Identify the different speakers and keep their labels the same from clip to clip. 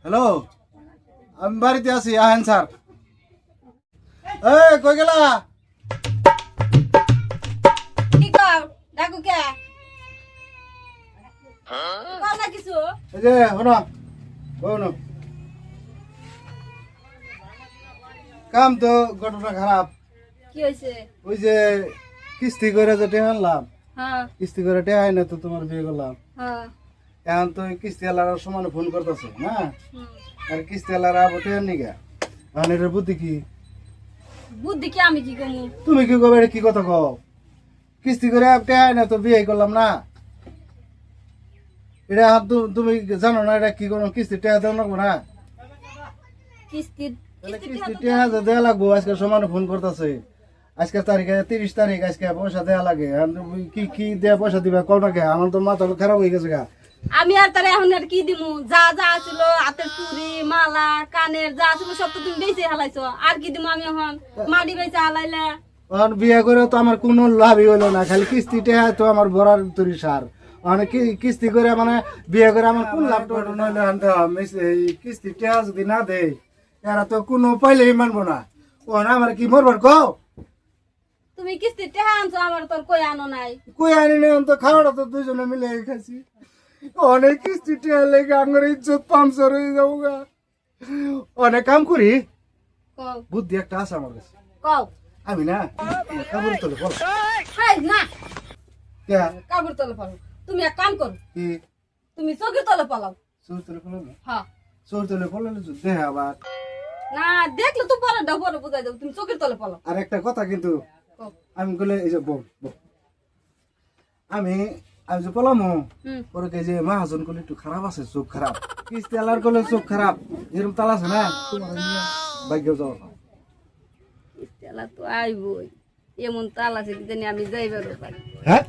Speaker 1: Hello, আমি বাড়িতে আছি, আহেন স্যার। এই কই গেলা?
Speaker 2: কি কও ডাকু কে কও না কিছু
Speaker 1: এই যে শোনো, শোনো, কাম তো ঘটনা খারাপ।
Speaker 2: কি হইছে?
Speaker 1: ওই যে কিস্তি করে যে টেহা আনলাম,
Speaker 2: হ্যাঁ
Speaker 1: কিস্তি করে টেহা আইনে তো তোমার বিয়ে করলাম।
Speaker 2: হ্যাঁ
Speaker 1: এখন তো ওই কিস্তি আলার সমানে ফোন করতেছে না,
Speaker 2: হুম।
Speaker 1: আর কিস্তি আলার আবো টেহার নিগা। এখন এটার বুদ্ধি কি?
Speaker 2: বুদ্ধি কি আমি কি কমু?
Speaker 1: তুমি কি কবে, এটা কি কথা কও? কিস্তি করে টেহা আইনে তো বিয়ে করলাম না। এটা এখন তুমি জানো না এটা কি কোনো কিস্তি টেহা দেওয়া লাগবো না?
Speaker 2: কিস্তি
Speaker 1: তাহলে
Speaker 2: কিস্তি
Speaker 1: কিস্তি টেহা যে দেয়া লাগবো, আজকে সমানে ফোন করতেছে। আজকের তারিখে 30 তারিখ, আজকে পয়সা দেয়া লাগে। এখন তুমি কি কি দেয়া পয়সা দিবা কও না কে? আমার তো মাথা খারাপ হয়ে গেছে গা।
Speaker 2: আমি আর তারে এখন আর কি দিমু? যা যা ছিল হাতের চুড়ি মালা কানের যা ছিল সব তো তুমি বেঁচে হালাইছো। আর কি দিমু আমি এখন? মাটি বেঁচে হালাইলে
Speaker 1: এখন বিয়ে করে তো আমার কোনো লাভই হইলো না, খালি কিস্তি টেহা তো আমার ভরার তরি সার। মানে কিস্তি করে মানে বিয়ে করে আমার কোন লাভটা নইলে আনতে এই কিস্তি টেহা যদি না দেয় এরা তো কোনো পাইলেই মানবো না। ও না আমার কি মরবার কও?
Speaker 2: তুমি কিস্তি টেহা আনছো আমার তোর কই আনো নাই।
Speaker 1: কই আনি না, তো খাওয়াটা তো দুজনে মিলে খাইছি। অনেক কিস্তি টেহা লেগে আমার ইজ্জত পামচার হয়ে যাবো গা। অনেক কাম করি,
Speaker 2: কও
Speaker 1: বুদ্ধি একটা আছে আমার কাছে।
Speaker 2: কও
Speaker 1: আমি না কাপড় তোলে বল
Speaker 2: হাই না
Speaker 1: কে
Speaker 2: কাপড় তলে পালো। তুমি এক কাম করো,
Speaker 1: কি
Speaker 2: তুমি চোখের তলে পালাও।
Speaker 1: চোর তোলে বলো না,
Speaker 2: হ্যাঁ
Speaker 1: চোর তোলে বললে দেহ আবার।
Speaker 2: না দেখলে তো পরে ডবরে বুঝাই দেবো। তুমি চোখের তলে পালাও।
Speaker 1: আর একটা কথা কিন্তু,
Speaker 2: কও।
Speaker 1: আমি বলে এই যে আমি আমি যে বললাম
Speaker 2: হুম
Speaker 1: পরে কে যে মহাজন করলে একটু খারাপ আছে, চোখ খারাপ। কিস্তি আলার করলে চোখ খারাপ, যেরকম তাল আছে না, তোমার ভাগ্য যাওয়া।
Speaker 2: তেলা তো আইবই, এমন তাল আছে কি জানি আমি যাইবারও পারি।
Speaker 1: হ্যাঁ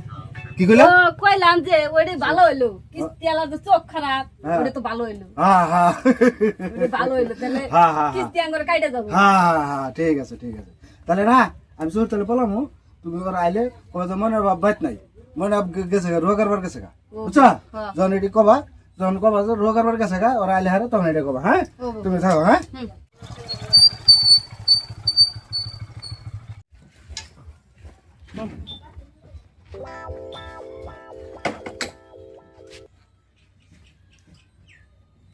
Speaker 1: কি কইলা?
Speaker 2: ও কইলাম যে ওইটাই ভালো হইলো। কিস্তি আলার তো চোখ খারাপ,
Speaker 1: হ্যাঁ।
Speaker 2: ওটা তো ভালো হইলো।
Speaker 1: হ্যাঁ হ্যাঁ
Speaker 2: ওইটা ভালো হইলো তাহলে
Speaker 1: হ্যাঁ হ্যাঁ
Speaker 2: কিস্তি আঙ্গুর কাইটা যাবো।
Speaker 1: হ্যাঁ হ্যাঁ ঠিক আছে ঠিক আছে। তাহলে না আমি চোর তাহলে বললাম তুমি ওরা আইলে কবে তো মনের বাপ বাইত নাই, মনে বাপ গেছে গা, রোগার বার গেছে গা, বুঝছা?
Speaker 2: হ্যাঁ।
Speaker 1: যখন এটি কবা, যখন কবা যে রোগার বার গেছে গা, ওরা আইলে হারে তখন এটা কবা। হ্যাঁ
Speaker 2: ও।
Speaker 1: তুমি থাকো। হ্যাঁ
Speaker 2: হুম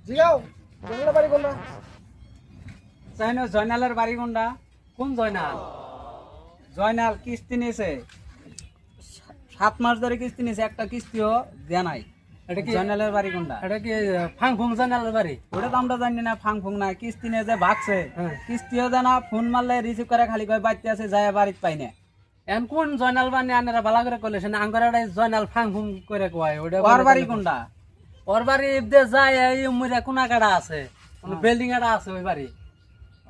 Speaker 1: জিগাও জঙ্গলা বাড়ি কোনটা?
Speaker 3: চাইনো জয়নালের বাড়ি কোনটা? কোন জয়নাল? জয়নাল কিস্তি নিয়েছে 7 মাস ধরে কিস্তি নিয়েছে, একটা কিস্তিও দেয়া নাই।
Speaker 4: এটা কি
Speaker 3: জয়নালের বাড়ি কোনটা?
Speaker 4: এটা কি ফাং ফুং জানালের বাড়ি?
Speaker 3: ওটা তো আমরা জানি না, ফাং ফুং না, কিস্তি নিয়ে যে ভাগছে,
Speaker 4: হ্যাঁ।
Speaker 3: কিস্তিও জানা, ফোন মারলে রিসিভ করে খালি কয় বাড়িতে আছে, যায় বাড়িতে পাই না।
Speaker 4: এন কোন জয়নাল বানি আনারা বালা করে কইলে না আঙ্গরা জয়নাল ফাং ফুং করে কয় ওটা
Speaker 3: ওর বাড়ি কোনটা?
Speaker 4: ওর বাড়ি ইবদে যায় এই মুরে কোনা কাটা আছে, কোন বিল্ডিং এর আছে ওই বাড়ি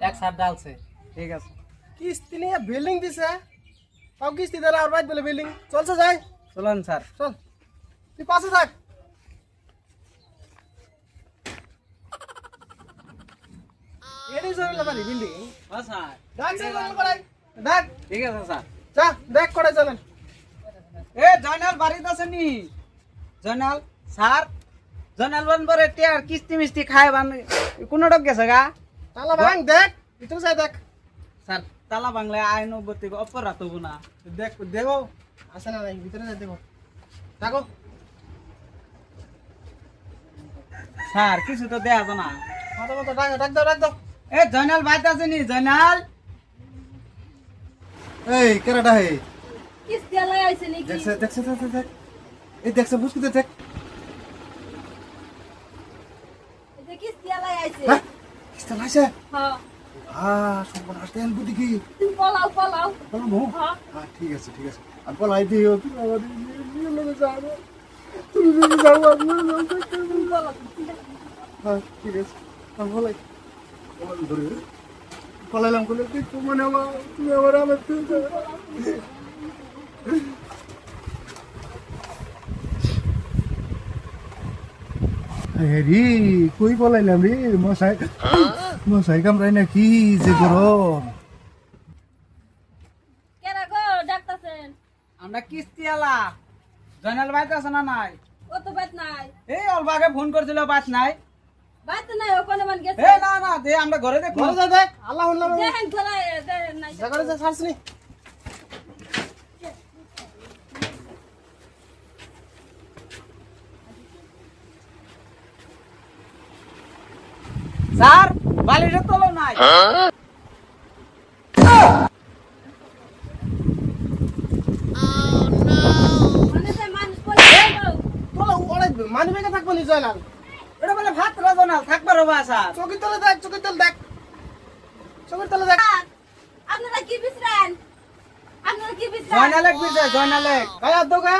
Speaker 4: এক সাইড ডালছে।
Speaker 3: ঠিক আছে,
Speaker 5: কিস্তি নিয়ে বিল্ডিং দিছে, তাও কিস্তি দেয় আর বাইক বলে বিল্ডিং চলছে। যাই
Speaker 3: চলুন স্যার।
Speaker 5: চল, তুই পাশে থাক। এটাই জরুরি বাড়ি বিল্ডিং।
Speaker 3: হ্যাঁ স্যার,
Speaker 5: ডাক সে জরুরি করাই, ডাক
Speaker 3: ঠিক আছে স্যার।
Speaker 5: যা দেখ করে চলেন।
Speaker 3: এ জয়নাল বাড়িতে আছে নি? জয়নাল স্যার, জয়নাল বান পরে টিয়ার কিস্তি মিস্তি খায় বান কোন ডক গেছে গা?
Speaker 5: তালা ভাঙ দেখ, ভিতরে যাই দেখ।
Speaker 3: স্যার তালা বাংলায় আইন বত্তি অপরাধ হবো না?
Speaker 5: দেখ দেখো আসে না নাই, ভিতরে যাই দেখো। দেখো
Speaker 3: স্যার কিছু তো দেয়া তো না।
Speaker 5: মতো মতো ডাক ডাক দাও, ডাক দাও।
Speaker 3: এ জয়নাল বাড়িতে আছে নি? জয়নাল
Speaker 1: এই কেরাটা হে
Speaker 2: কিস্তি আলাই আইছে নাকি?
Speaker 1: দেখছে দেখছে দেখ দেখ, এই দেখছে বুঝতে দেখ।
Speaker 2: এই যে কিস্তি আলাই আইছে।
Speaker 1: হ্যাঁ কিস্তা লাইছে।
Speaker 2: হ্যাঁ
Speaker 1: হ্যাঁ সর্বনাশ, দেন বুদ্ধি কি?
Speaker 2: তুমি পলাও পলাও।
Speaker 1: বলবো
Speaker 2: হ্যাঁ
Speaker 1: হ্যাঁ ঠিক আছে ঠিক আছে। আমি বলাই দিও তুমি আমার নিয়ে লোকে যাবে, তুমি যদি যাও আমি
Speaker 2: তুমি পলাও।
Speaker 1: হ্যাঁ ঠিক আছে। আমি বলাই ধরে পলাইলাম বলে তুই মানে আমার তুমি আমার আমার তুই রে কই পলাইলাম রে, মশাই মশাই কামড়াই না কি যে গরম।
Speaker 2: কেরা গো ডাকতাছেন?
Speaker 3: আমরা কিস্তি আলা। জয়নাল বাড়িতে আছে না নাই?
Speaker 2: ও তো বাত নাই।
Speaker 3: এই অল্প আগে ফোন করছিল, বাস নাই।
Speaker 2: বাইতে নাই ওখানে মান গেছে
Speaker 3: এ না না দে আমরা ঘরে দেখো
Speaker 5: ঘরে যা দেখ আল্লাহ নামে
Speaker 2: দেখেন তোরা দেখেন নাই
Speaker 5: জায়গাটা যা ছাড়ছনি
Speaker 3: স্যার বালিশের তলো নাই
Speaker 2: মানে যে মানুষ পড়ে গেল
Speaker 5: তোলা ওরে মানি ব্যাগে থাকবো নি জয়নাল
Speaker 3: এটা বলে ভাত রাজনা থাকবার হবে স্যার
Speaker 5: চোখের তলে দেখ চোখের তলে দেখ চোখের তলে দেখ
Speaker 2: আপনারা কি বিশ্রান আপনারা কি বিশ্রান
Speaker 3: জয়নালেক বিজয় জয়নালেক
Speaker 5: গায়ে হাত দাও গা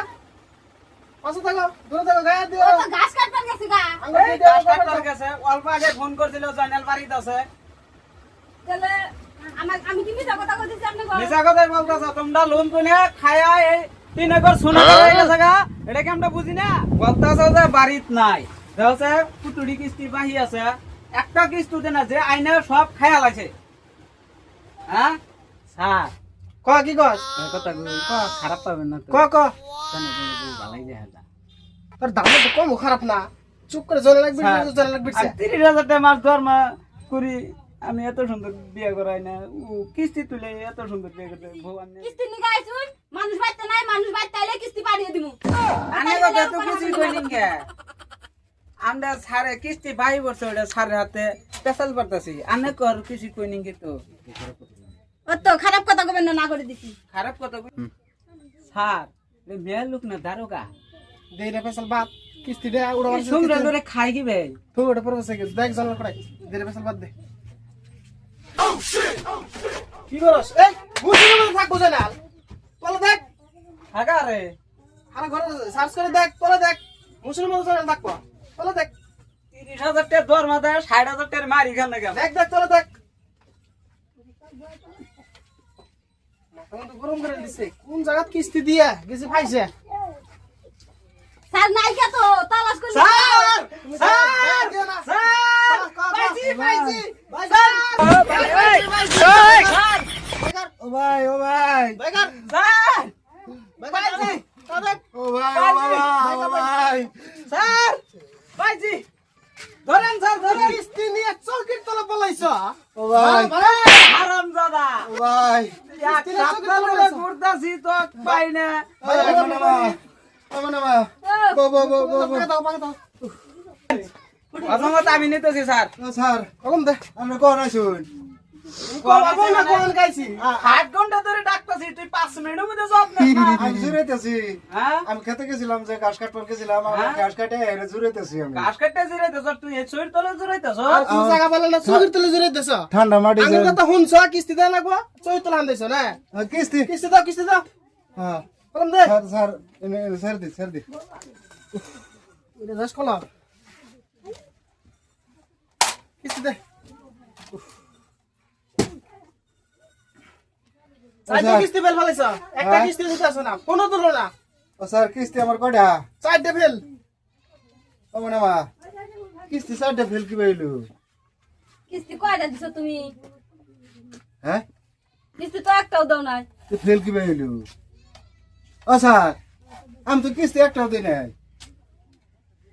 Speaker 5: পাশে থাকো দূরে থাকো গায়ে হাত দিও
Speaker 2: ও তো ঘাস কাটবার গেছে গা
Speaker 5: আঙ্গুল
Speaker 3: এই
Speaker 5: দিয়ে
Speaker 3: গাছ
Speaker 5: দাও
Speaker 3: কাটার কাছে অল্প আগে ফোন করছিল জয়নাল বাড়িতে আছে
Speaker 2: তাহলে আমি কি মিছা কথা কইতেছি আপনি গো
Speaker 3: মিছা কথাই বলতেছ তোমরা লোন কোনে খায়া এই 3 একর সোনা হয়ে গেছে গা এটা কি আমরা বুঝি না বলতাছ যে বাড়িত নাই দেখছে পুতুড়ি কিস্তি বাহি আছে একটা কিস্তি দেন না যে আইনা সব খায়া লাগছে হ্যাঁ স্যার
Speaker 5: ক কি কস
Speaker 3: এই কথা ক খারাপ পাবেন না তো
Speaker 5: ক ক
Speaker 3: কেন বলবো ভালাই দেখা যা
Speaker 5: তোর দাম তো কম খারাপ না চুপ করে জলে লাগবে জলে লাগবে
Speaker 3: আর 30,000 টাকা মাস ধর্মা করি আমি এত সুন্দর বিয়ে করাই না ও কিস্তি তুলে এত সুন্দর বিয়ে করতে ভগবান
Speaker 2: কিস্তি নিয়ে আইছুন মানুষ বাইতে নাই মানুষ বাইতে আইলে কিস্তি পাঠিয়ে দিমু
Speaker 3: আনে কথা তো কিছু কইনি কে আমরা সারে কিস্তি 22 বছর ওটা সারে হাতে পেছাল পড়তাছি আনে কর কিছু কইনি কে তো
Speaker 2: ও তো খারাপ কথা কইবেন না করে দিছি
Speaker 3: খারাপ কথা স্যার মেয়ে লোক না দারোগা
Speaker 5: দেরে ফেসাল বাদ কিস্তি দে উড়া মারছিস
Speaker 3: সুমরা ধরে খাই কি ভাই
Speaker 5: তুই ওটা পরে বসে গেছিস দেখ জলে পড়াই দেরে ফেসাল বাদ দে কি করস এই মুসির মধ্যে থাকবো জয়নাল তলে দেখ
Speaker 3: থাকা রে
Speaker 5: আর ঘরে সার্চ করে দেখ তলে দেখ মুসির মধ্যে জয়নাল থাকবো তলে দেখ
Speaker 3: 30,000 টাকা ধর্মা দেয় 60,000 টাকা মারি খান না কেন
Speaker 5: দেখ দেখ তলে দেখ মাথা তো গরম করে দিছে কোন জায়গা কিস্তি দিয়া গেছে ফাইছে
Speaker 2: স্যার নাই কে তো তালাশ করে
Speaker 3: স্যার
Speaker 5: স্যার
Speaker 3: স্যার
Speaker 5: পাইছি পাইছি
Speaker 1: ও ভাই ও ভাই
Speaker 5: বেকার
Speaker 3: স্যার
Speaker 5: পাইছি
Speaker 1: ও ভাই ও বাবা ও ভাই
Speaker 3: স্যার পাইছি ধরেন স্যার ধরেন
Speaker 5: কিস্তি নিয়ে চৌকির তলে পলাইছ
Speaker 1: ও ভাই
Speaker 3: হারামজাদা
Speaker 1: ও ভাই
Speaker 3: এক সপ্তাহ ধরে ঘুরতাছি তো পাই না
Speaker 1: বো বো বো বো
Speaker 5: পাকে দাও পাকে দাও
Speaker 3: অসমত আমি নিতেছি স্যার
Speaker 1: স্যার
Speaker 5: কলম দে
Speaker 1: আমরা কোন আছুন
Speaker 5: কলাবো না কোন গাইছি
Speaker 3: 8 ঘন্টা ধরে ডাকতাছি তুই 5 মিনিটের মধ্যে জব না
Speaker 1: আমি জুড়াইতেছি
Speaker 3: হ্যাঁ
Speaker 1: আমি খেতে গেছিলাম যে ঘাস কাটবার গেছিলাম আমার
Speaker 3: হ্যাঁ?
Speaker 1: ঘাস কাটে এর জুড়াইতেছি আমি
Speaker 3: ঘাস কাটতে জিরাইতেছ তুই এই চুরির তলে জিরাইতেছ
Speaker 5: আর তুই জায়গা পেলে না চৌকির তলে জুড়ে দেছ
Speaker 1: ঠান্ডা মাটি
Speaker 5: আমি কথা শুনছ কিস্তি দেয়া লাগবো চৌকির তলে আনতেছ না
Speaker 1: কিস্তি
Speaker 5: কিস্তি দাও
Speaker 1: হ্যাঁ
Speaker 5: কলম দে
Speaker 1: স্যার স্যার স্যার দি
Speaker 5: এটা দাস কলম কিস্তি দে চারটে কিস্তি ফেল ফেলেছ একটা
Speaker 1: হ্যাঁ?
Speaker 5: কিস্তি দিতে আসো না কোনো তুলো না
Speaker 1: ও স্যার কিস্তি আমার কয়টা
Speaker 5: চারটে ফেল
Speaker 1: ও মানে মা কিস্তি চারটা ফেল কি পাইলু
Speaker 2: কিস্তি কয়টা দিছো তুমি
Speaker 1: হ্যাঁ
Speaker 2: কিস্তি তো একটাও দাও নাই
Speaker 1: ফেল কি পাইলু ও স্যার আমি তো কিস্তি একটাও দিই নাই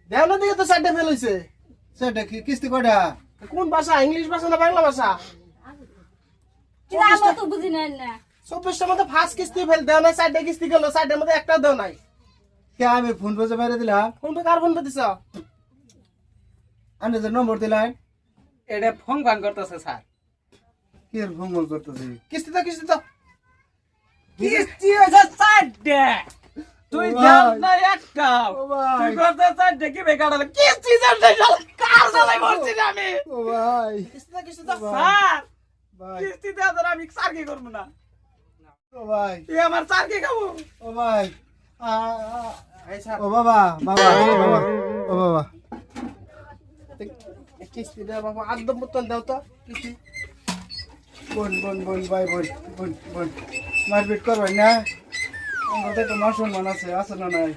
Speaker 5: দেও না দিকে তো চারটে ফেল হয়েছে
Speaker 1: চারটা কিস্তি কয়টা
Speaker 5: কোন ভাষা ইংলিশ ভাষা না বাংলা ভাষা
Speaker 2: কিন্তু আমরা তো বুঝি নাই না
Speaker 5: 24টার মধ্যে ফার্স্ট কিস্তি ফেল দেও নাই চারটে কিস্তি গেল চারটের মধ্যে একটাও দেও নাই
Speaker 1: কে আমি ফোন পেজে মেরে দিলাম
Speaker 5: কোন পে কার ফোন পে দিছ
Speaker 1: আমি যে নম্বর দিলাম
Speaker 3: এটা ফোন ফান করতেছে স্যার
Speaker 1: কি এর ফোন করতেছি
Speaker 5: কিস্তি তো
Speaker 3: কিস্তি হয়েছে 4টে তুই
Speaker 1: ও
Speaker 3: জান
Speaker 1: ভাই।
Speaker 3: না একটা
Speaker 1: ও ভাই।
Speaker 3: তুই করতে 4টে কি বেকার কিস্তি জানতে কার জ্বালাই মরছি রে আমি
Speaker 1: ও ভাই
Speaker 5: কিস্তি তো
Speaker 3: স্যার
Speaker 1: ভাই
Speaker 3: কিস্তি দেওয়া ধর আমি স্যার কি করবো না
Speaker 1: ও ভাই
Speaker 3: তুই আমার স্যার কি খাবো
Speaker 1: ও ভাই
Speaker 5: এই স্যার
Speaker 1: ও বাবা বাবা বাবা ও বাবা
Speaker 5: কিস্তি দে বাবা একদম মতন দাও তো কিস্তি
Speaker 1: বোন বোন বোন ভাই বোন বোন বোন মারপিট করবেন না আমরা তো একটা মুসলমান আছে না নাই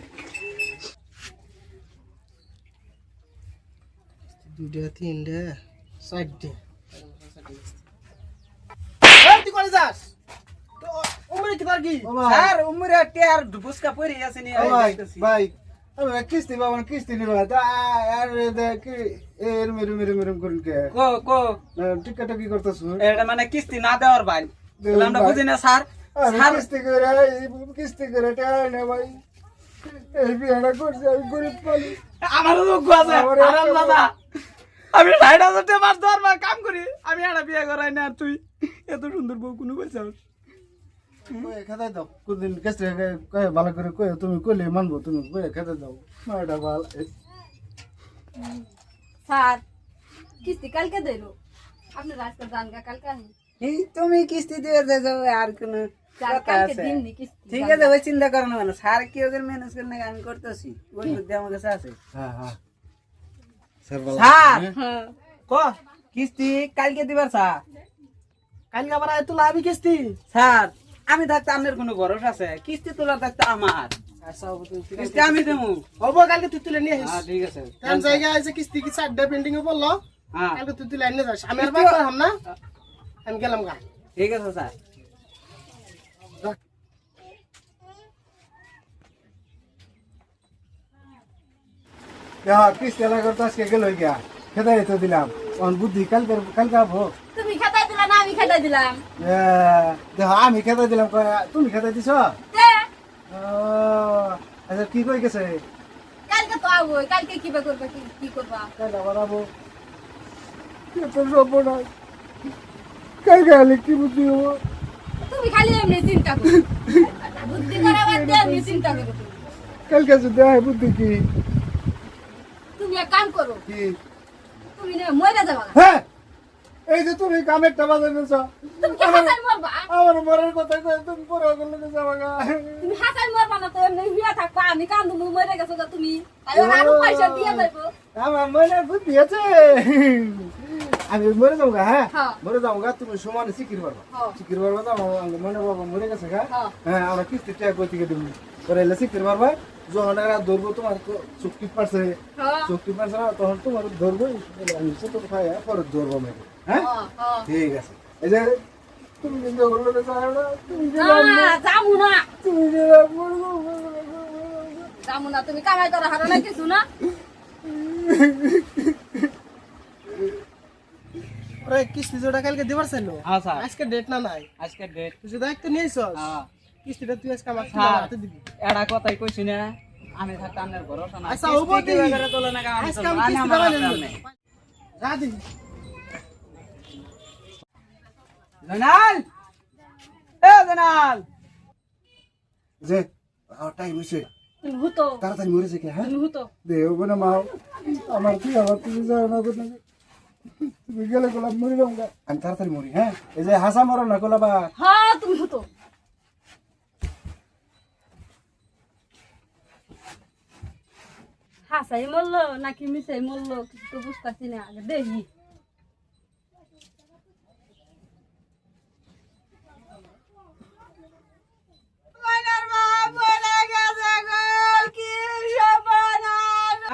Speaker 5: দুইটা তিনটা চারটে তুই করে যাস উমরে কি তার কি
Speaker 1: ও ভাই
Speaker 3: স্যার উমরে টিয়ার বুসকা পরি আছে নি
Speaker 1: ও ভাই ভাই আমি কিস্তি পাবো না, কিস্তি নিবা তা আর কি এর মেরু মেরু মেরু করুন কে
Speaker 3: কো কো
Speaker 1: টিকেট কি করতেছ?
Speaker 3: এটা মানে কিস্তি না দেওয়ার ভাই তাহলে আমরা বুঝি না স্যার স্যার
Speaker 1: কিস্তি করে টাকা নে ভাই, এই বিয়েটা করছি আমি গরিব পালি।
Speaker 3: আমারও দুঃখ আছে আরাম দাদা আমি ৬০,০০০ টাকা মাস দেওয়ার মা কাম করি আমি একটা বিয়ে করাই না আর তুই এত সুন্দর বউ কোনো কইছাস
Speaker 1: খেতে দাও কোনদিন কিস্তি ভালো করে কয়ে তুমি কইলে মানবো, তুমি কয়ে খেতে দাও মাটা ভালো।
Speaker 2: স্যার কিস্তি কালকে দেবো, আপনি রাস্তা যান গা, কালকে আসেন।
Speaker 6: এই তুমি কিস্তি দিয়ে যাও আর কোন
Speaker 2: স্যার,
Speaker 6: কথা
Speaker 2: কালকে
Speaker 6: আছে?
Speaker 2: দিননি কিস্তি।
Speaker 6: ঠিক আছে ওই চিন্তা করো না মানে স্যার কি ওদের ম্যানেজ করে নাকি আমি করতেছি ওই বুদ্ধি আমার কাছে আছে।
Speaker 1: হ্যাঁ হ্যাঁ স্যার ভালো।
Speaker 6: স্যার
Speaker 2: হ্যাঁ
Speaker 3: ক
Speaker 6: কিস্তি কালকে দিবার স্যার।
Speaker 5: কালকে আবার আয় তোলা আমি কিস্তি।
Speaker 6: স্যার আমি থাকতে আপনার কোনো ভরসা আছে? কিস্তি তোলা থাকতে আমার
Speaker 5: আচ্ছা
Speaker 6: কিস্তি আমি দেবো।
Speaker 5: হবো, কালকে তুই তুলে নিয়ে আসিস।
Speaker 6: হ্যাঁ ঠিক আছে
Speaker 5: কোন জায়গায় আছে কিস্তি কি 4টা পেন্ডিং এ পড়লো,
Speaker 6: হ্যাঁ
Speaker 5: কালকে তুই তুলে নিয়ে যাস। আমি আর বাদ করলাম না, আমি গেলাম গা।
Speaker 6: ঠিক আছে স্যার।
Speaker 1: কিস্তি এলা করতে আজকে গেল গিয়া খেতে তো দিলাম, অন বুদ্ধি কালকে কালকে আবো।
Speaker 2: তুমি খেতাই দিলা না আমি খেতাই দিলাম?
Speaker 1: দেখো আমি খেতে দিলাম, তুমি খেতে দিছ?
Speaker 2: তে,
Speaker 1: আচ্ছা কি কই গেছে?
Speaker 2: কালকে তো আবো, কালকে কিবা করবা, কি করবা?
Speaker 1: কালকে আবার আবো। সব না কালকে আলে কি বুদ্ধি হবো?
Speaker 2: তুমি খালি এমনি চিন্তা করো, বুদ্ধি করা বাদ দিয়ে এমনি চিন্তা করো।
Speaker 1: কালকে দেয় বুদ্ধি কি?
Speaker 2: তুমি এক কাম করো,
Speaker 1: কি?
Speaker 2: তুমি না মরে যাবা।
Speaker 1: হ্যাঁ এই যে তুমি কামের টাকা দিয়েছ,
Speaker 2: তুমি কি হাসাই মরবা?
Speaker 1: আমার মরার কথা কয়ে তুমি পরে ওগুলো যাবা গা।
Speaker 2: তুমি হাসাই মরবা না তো এমনি হিয়া থাকবা, আমি কান্দু মরে গেছো গা তুমি, তাই আরো পয়সা দিয়ে যাইবো।
Speaker 1: আমার মনে বুদ্ধি আছে, আমি মরে যাবো গা। হ্যাঁ
Speaker 2: হ্যাঁ।
Speaker 1: মরে যাবো গা, তুমি সমানে শিখির পারবা,
Speaker 2: হ্যাঁ।
Speaker 1: শিখির পারবা তো আমার মনে বাবা মরে গেছে গা।
Speaker 2: হ্যাঁ।
Speaker 1: হ্যাঁ আমরা কিস্তি টাকা কই থেকে দেবো পরে এলে শিখির পারবা, যখন এরা ধরবো তোমার চুক্তি পারছে,
Speaker 2: হ্যাঁ
Speaker 1: চুক্তি পারছে না তখন তোমার ধরবো, আমি সে তো খাই পরে ধরবো মেয়েকে। হ্যাঁ
Speaker 2: হ্যাঁ।
Speaker 1: ঠিক আছে। এই যে তুমি কিন্তু ওগুলো চাও না, তুমি যে
Speaker 2: না যামু না,
Speaker 1: তুমি যে
Speaker 2: যামু না, তুমি কামাই করা হারা না কিছু না।
Speaker 5: ওরে কিস্তি যেটা কালকে দিবার ছিল,
Speaker 3: হ্যাঁ স্যার
Speaker 5: আজকে ডেট না নাই,
Speaker 3: আজকে ডেট
Speaker 5: তুই যে দায়িত্ব নিয়েছস,
Speaker 3: হ্যাঁ
Speaker 5: কিস্তিটা তুই আজকে আমার
Speaker 3: স্যার
Speaker 5: হাতে দিবি।
Speaker 3: এটা কথাই কইছি না আমি থাকতে আপনার ভরসা না
Speaker 5: আচ্ছা,
Speaker 3: কিস্তি
Speaker 5: হবো
Speaker 3: কি
Speaker 5: দিই।
Speaker 3: করে তোলে না আমি
Speaker 5: আজকে
Speaker 3: চলবো,
Speaker 5: আমি
Speaker 3: আমি
Speaker 5: কিস্তি
Speaker 3: আমার
Speaker 5: দেওয়া
Speaker 3: আপনার
Speaker 5: নেই।
Speaker 3: নেই।
Speaker 5: যা দিবি।
Speaker 3: জয়নাল এ জয়নাল
Speaker 1: যে টাইম হয়েছে,
Speaker 2: তুমি হুতো,
Speaker 1: তাড়াতাড়ি মরেছে কে? হ্যাঁ
Speaker 2: তুমি হুতো।
Speaker 1: দেও বলে মা আমার কি আমার তুমি যাও না কোথাও, তুমি গেলে গোলাপ মরি যাবো গা। আমি তাড়াতাড়ি মরি। হ্যাঁ এই যে হাসা মরো না গোলাপা।
Speaker 2: হ্যাঁ তুমি হুতো। হাসাই মরলো নাকি মিশাই মরলো কিছু তো বুঝতেছি না, আগে দেখি।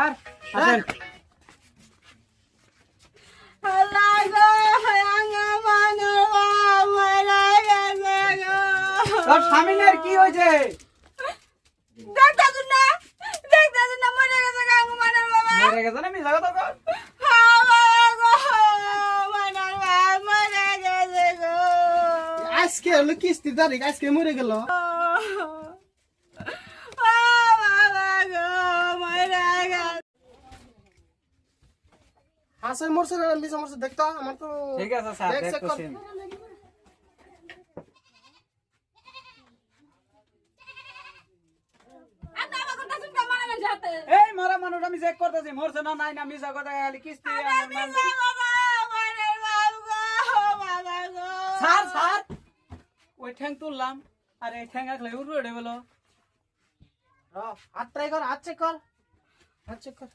Speaker 3: আর আসেন তোর স্বামীনের কি হয়েছে? মরে গেছে না মিছা কথা কর।
Speaker 5: আজকে হলো কিস্তি তারিখ, আজকে মরে গেল। হাসাই মরছে না মিশা মরছে দেখতো, আমার তো
Speaker 3: ঠিক আছে স্যার
Speaker 5: দেখ, check কর।
Speaker 3: দেখতেছি। এই মরা মানুষ আমি চেক করতেছি মরছে না নাই না মিছা কথা খালি কিস্তি আমার মান স্যার স্যার ওই ঠ্যাং তুললাম আর এই ঠ্যাং রাখলে উড়ে গেল।
Speaker 5: হাত ট্রাই কর, হাত চেক কর, হাত চেক কর।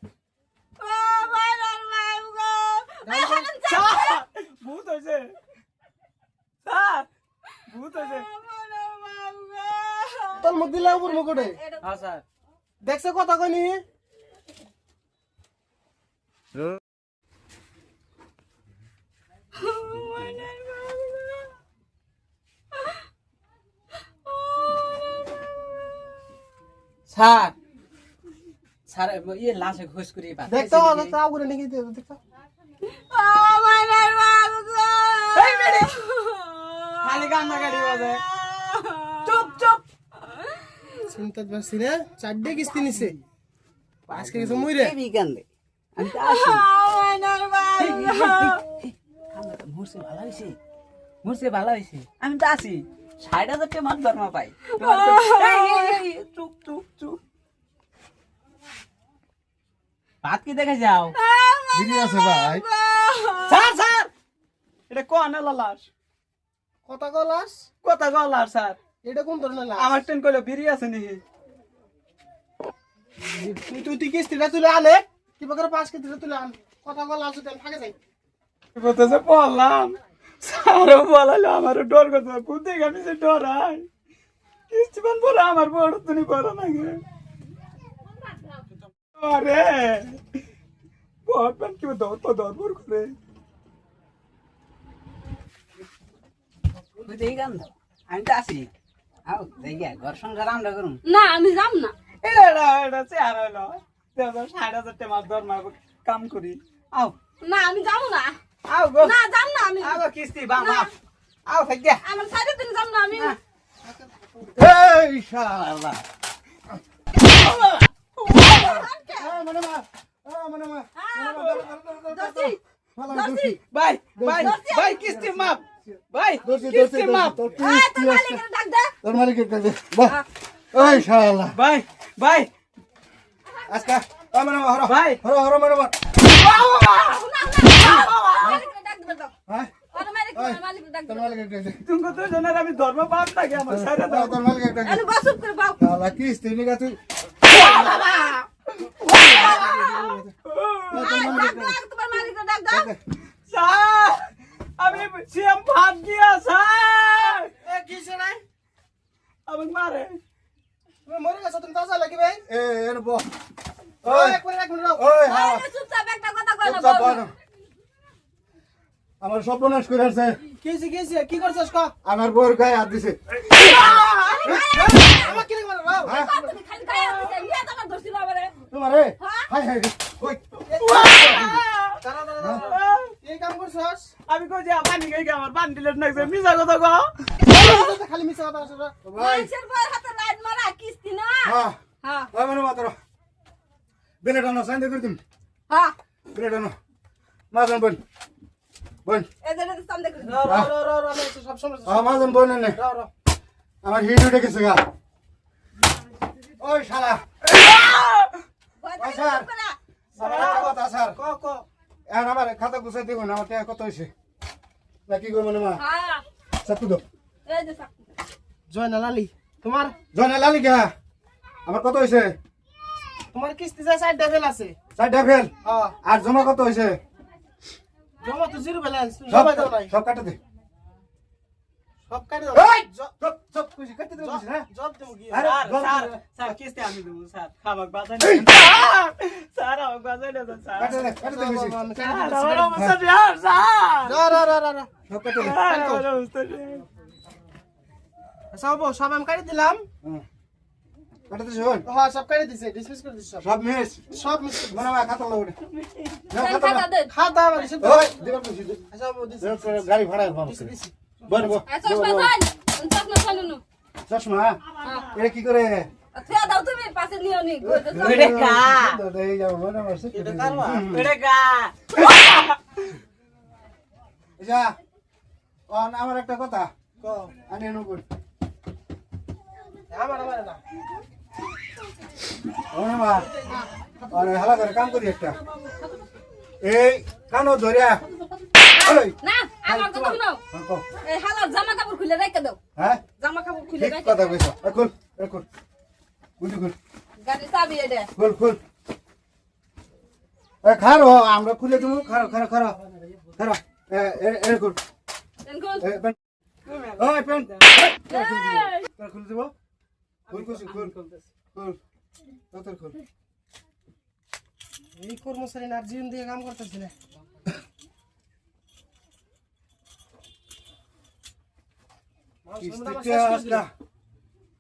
Speaker 3: স্যার ভূত হয়েছে স্যার ভূত হয়েছে।
Speaker 5: তোর মুখ দিলে উপর মুখ ওঠে।
Speaker 3: হ্যাঁ স্যার
Speaker 5: দেখছে কথা কইনি?
Speaker 6: স্যার
Speaker 3: স্যার ইয়ে লাশে ঘুষ করে
Speaker 5: দেখতো তাও করে নাকি দেখতো
Speaker 3: খালি কান্না গাড়ি বাজে চুপ চুপ
Speaker 5: চিন্তা পারছি না 4 কিস্তি নিছে আজকে কিছু মইরে
Speaker 6: এই বিকান্দে আমি তো আসি মুরসে ভালো হয়েছে আমি তো আসি 60,000 টাকা মাস দরমা পাই চুপ চুপ চুপ
Speaker 3: ভাত কি দেখে যাও
Speaker 1: বিড়ি আছে ভাই
Speaker 3: স্যার স্যার এটা কোন লাশ
Speaker 5: কথা গলাস
Speaker 3: কথা গলার স্যার
Speaker 5: এটা কোন ধরনের লাশ
Speaker 3: আমার ট্রেন কইলো বিড়ি আছে নি
Speaker 5: তুই কিস্তিটা তুলে আনে কি করে 5 কিস্তিটা তুলে আন কথা গলাস দেন ফাঁকে যাই
Speaker 3: বলতেছে বললাম স্যারও বলালো আমারও ডর করতে কোথায় আমি যে ডরাই কিস্তি বান বলে আমার বড় তুমি করো না গে আরে বড় বান কি দরবার করে
Speaker 6: তুই দেই গান আমি তো আসি আও দেখি ঘর সংসার আমরা করুম
Speaker 2: না আমি যাম না
Speaker 3: এটা চেয়ার হইলো 60,000 টাকা মাস দরমা কাম করি আও
Speaker 2: না আমি যাবো না
Speaker 3: আও গো
Speaker 2: না যাম না আমি
Speaker 3: আও কিস্তি বা মা আও থাক দে
Speaker 2: আমার সাইডে দিন যাম না আমি
Speaker 1: এই শালা
Speaker 2: দর্শি দর্শি
Speaker 3: ভাই ভাই ভাই কিস্তি মাপ ভাই কিস্তি মাপ
Speaker 2: তোর মালিকের ডাক দে
Speaker 1: তোর মালিকের কাছে বাহ এই শালা
Speaker 3: ভাই ভাই
Speaker 1: আজকে মানে হরো
Speaker 3: ভাই
Speaker 1: হরো হরো মানে
Speaker 2: মালিকের ডাক দে দাও
Speaker 1: হ্যাঁ
Speaker 2: ওর মালিকের ডাক দে
Speaker 1: তোর মালিকের কাছে
Speaker 3: তুমি তো জানার আমি ধর্ম পাপ লাগে আমার সারা দাও
Speaker 1: তোর মালিকের কাছে
Speaker 2: আমি বসুপ করে বাও
Speaker 1: শালা কি স্ত্রী নিকা তুই
Speaker 2: তোমার মালিকের ডাক দাও
Speaker 3: স্যার আমি সিএম ভাত দিয়া স্যার
Speaker 5: এ কিছে নাই
Speaker 3: আমি মারে
Speaker 5: তুমি মরে গেছো তুমি তাজা লাগি ভাই
Speaker 1: এ এর বো
Speaker 5: ওই
Speaker 1: ওই
Speaker 5: এক মিনিট রাও
Speaker 1: ওই হ্যাঁ
Speaker 2: চুপচাপ একটা কথা কই না
Speaker 1: চুপচাপ বল। আমার সর্বনাশ করে আছে
Speaker 5: কিছে কি করছস ক
Speaker 1: আমার বউর গায়ে হাত দিছে
Speaker 5: আমার কি লাগে রাও
Speaker 1: হ্যাঁ
Speaker 2: তুমি খালি গায়ে দিছে নিয়ে তোমার দর্শি বাবারে
Speaker 1: তোমারে হাই হাই ওই
Speaker 5: দাঁড়া দাঁড়া এই কাম করছস
Speaker 3: আমি কই যে পানি খাই আমার পানি দিলে নাকছে মিছা কথা কও
Speaker 5: খালি মিছা কথা আছে
Speaker 1: ভাই
Speaker 2: মানুষের বউয়ের হাতে লাইন মারা কিস্তি না
Speaker 1: হ্যাঁ
Speaker 2: হ্যাঁ
Speaker 1: ওই মানে মাত্র বেলেটানো সাইন করে তুমি
Speaker 2: হ্যাঁ
Speaker 1: বেলেটানো মাজন বোন বোন
Speaker 2: এদের সামনে করে
Speaker 5: রাও সব সময়
Speaker 1: মাজন বোন নে
Speaker 5: রাও
Speaker 1: আমার হিট উঠে গেছে গা ওই শালা
Speaker 2: ভয় থাকে না
Speaker 1: আমার একটা কথা স্যার
Speaker 5: ক ক
Speaker 1: এখন আমার খাতা গুছাই দিব না আমার টাকা কত হয়েছে না কি করবো না মা
Speaker 2: হ্যাঁ
Speaker 1: সাতু দো
Speaker 2: এই যে সাক
Speaker 5: জয়না লালি তোমার
Speaker 1: জয়না লালি গা আমার কত হয়েছে
Speaker 5: তোমার কিস্তি যা 60 ডেভেল আছে
Speaker 1: 4টা ফেল
Speaker 5: হ্যাঁ
Speaker 1: আর জমা কত হয়েছে
Speaker 5: জমা তো জিরো ব্যালেন্স তুমি
Speaker 1: সব
Speaker 5: জমা দাও নাই
Speaker 1: সব কাটে দে
Speaker 5: সব কাটে দাও
Speaker 1: এই সব সব কইছি কাটে দে কইছি না
Speaker 5: জব দেবো কি
Speaker 1: আরে
Speaker 3: স্যার
Speaker 1: জল
Speaker 3: স্যার
Speaker 1: দে।
Speaker 3: স্যার কিস্তি আমি দেবো স্যার খাবাক বাজাই স্যার আমাকে বাজাই না স্যার
Speaker 1: কাটে দে কইছি
Speaker 3: স্যার আমার অবস্থা স্যার
Speaker 5: রা
Speaker 1: সব কাটে দে
Speaker 3: আমার অবস্থা
Speaker 5: সব আমি কাটি দিলাম
Speaker 1: হুম। কাটে দে শোন
Speaker 5: হ্যাঁ সব কাটি দিছে ডিসমিস করে দিছে
Speaker 1: সব মিস
Speaker 5: সব মিস
Speaker 1: মনে মা খাতা লউড়ে না
Speaker 2: দেন
Speaker 1: খাতা
Speaker 2: খাতা দেন
Speaker 5: খাতা আমার দিছে
Speaker 1: ওই দিবা কইছি
Speaker 5: আচ্ছা বো দিছে
Speaker 1: গাড়ি ভাড়া পাবো বল বল
Speaker 2: আচ্ছা চশমা দেন চশমা চালুন
Speaker 1: চশমা
Speaker 2: হ্যাঁ
Speaker 1: এটা কি করে
Speaker 2: থিয়া দাও তুমি পাশে নিও নি
Speaker 3: ওরে কা
Speaker 1: এই যাও মনে মারছে
Speaker 5: এটা কারবা
Speaker 3: ওরে কা
Speaker 1: যা অন আমার একটা কথা
Speaker 5: ক
Speaker 1: আনি নবুন
Speaker 5: আমার না
Speaker 1: ওনা মা আরে হালা করে কাম করি একটা এই কানো ধরিয়া ওই
Speaker 2: না আমার কথা শুনো
Speaker 1: হ্যাঁ, কও।
Speaker 2: এই হালা জামা কাপড় খুলে রেখে দাও
Speaker 1: হ্যাঁ
Speaker 2: জামা কাপড় খুলে
Speaker 1: ঠিক
Speaker 2: রেখে
Speaker 1: কথা
Speaker 2: দাও
Speaker 1: কইছো খুল খুল গুলি খুল
Speaker 2: গাড়ি চাবি এটা
Speaker 1: খুল খুল এ খারো আমরা খুলে দেবো খারো খারো খারো খারো এ খুল
Speaker 2: দেন কোন
Speaker 1: এ পেন ওই পেন খুল দেবো খুল খুল খুল খুল তোর খুল
Speaker 5: এই কর্মচারী না জীবন দিয়ে কাম করতেছি না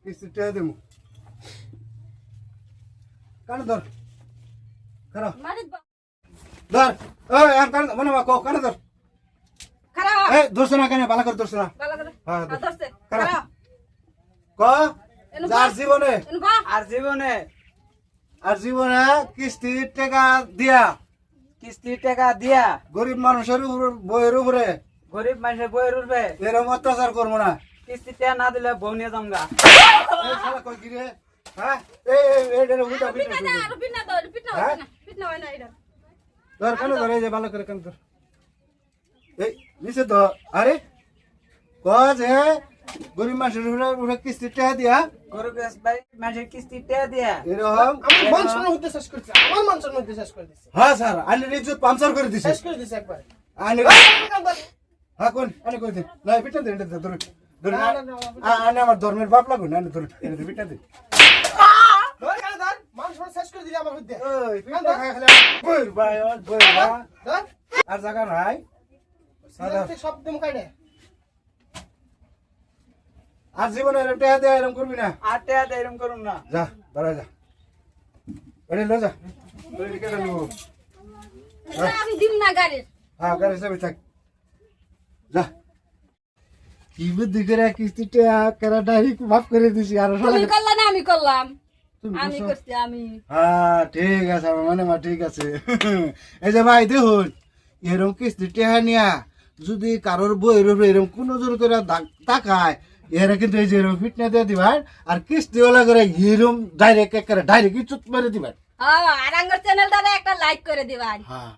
Speaker 1: কিস্তিটা দেবো কানে ধর খারাপ
Speaker 2: মারিত বা
Speaker 1: ধর ওই আর কান মনে মা কো কান ধর
Speaker 2: খারাপ
Speaker 1: এই দোষ না কেন ভালো করে দোষ না
Speaker 2: ভালো করে
Speaker 1: হ্যাঁ,
Speaker 2: ধরছে
Speaker 1: খারাপ।
Speaker 2: খারাপ
Speaker 1: ক যার জীবনে
Speaker 2: এনে বা
Speaker 3: আর জীবনে
Speaker 1: কিস্তি টাকা দিয়া
Speaker 3: কিস্তি টাকা দিয়া
Speaker 1: গরিব মানুষের বইয়ের উপরে
Speaker 3: গরিব মানুষের বইয়ের উঠবে
Speaker 1: এরকম অত্যাচার করবো না
Speaker 3: কিস্তি টাকা না দিলে বউ নিয়ে যামগা
Speaker 1: এই শালা কই কি রে হ্যাঁ এই এটা উল্টা
Speaker 2: পিঠা
Speaker 1: পিঠা
Speaker 2: না আর পিঠা দাও পিঠা হয় না পিঠা হয় না এটা
Speaker 1: ধর কেন ধরে যে ভালো করে কেন ধর এই নিচে তো আরে ক যে গরিব মানুষের উপরে কিস্তি টাকা দিয়া
Speaker 3: গরিব মানুষের কিস্তি টাকা দিয়া
Speaker 1: এরকম
Speaker 5: আমার মান সম্মান হতে শেষ করছে আমার মান সম্মান হতে শেষ করে দিছে
Speaker 1: হ্যাঁ স্যার আইনের ইজ্জত পাঞ্চার করে দিছে
Speaker 5: শেষ করে দিছে একবার
Speaker 1: আইনের হ্যাঁ কোন আইনে কই দে না পিঠা দে এটা ধর ধর আইনে আমার ধর্মের বাপ লাগুন আইনে ধর এটা পিঠা দে
Speaker 5: ধর কানে ধর মান সম্মান শেষ করে দিলে আমার হইতে
Speaker 1: ওই পিঠা খাই খালি বইর ভাই বইর ভাই
Speaker 5: ধর
Speaker 1: আর জায়গা নাই
Speaker 5: সিলেক্টে সব দিম কাটে
Speaker 1: আর জীবনে এরকম টাকা দেয়া এরকম করবি না
Speaker 3: আর টাকা দেয় এরকম করুন না
Speaker 1: যা দাঁড়া যা এনে লো যা তুই কেটে নেবো
Speaker 2: এটা আমি দিম না গাড়ির
Speaker 1: হ্যাঁ গাড়ি চাবি থাক যা কি বুদ্ধি করে কিস্তিটা কেরা ডাইরেক্ট মাফ করে দিছি আর
Speaker 2: তুমি করলা না আমি করলাম
Speaker 1: তুমি
Speaker 2: আমি
Speaker 1: করছো?
Speaker 2: করছি আমি
Speaker 1: হ্যাঁ ঠিক আছে আমার মনে মা ঠিক আছে এই যে ভাই দেখুন এরকম কিস্তি টেহা নিয়া যদি কারোর বইয়ের উপরে এরকম কোনো জোর করে তাকায় এরা কিন্তু এই যে এরকম ফিটনা দিয়ে দিবার আর কিস্তিওয়ালা করে এরকম ডাইরেক্ট ইচ্ছুত মেরে দিবার
Speaker 2: আর আঙ্গর চ্যানেলটারে একটা লাইক করে দিবা
Speaker 1: হ্যাঁ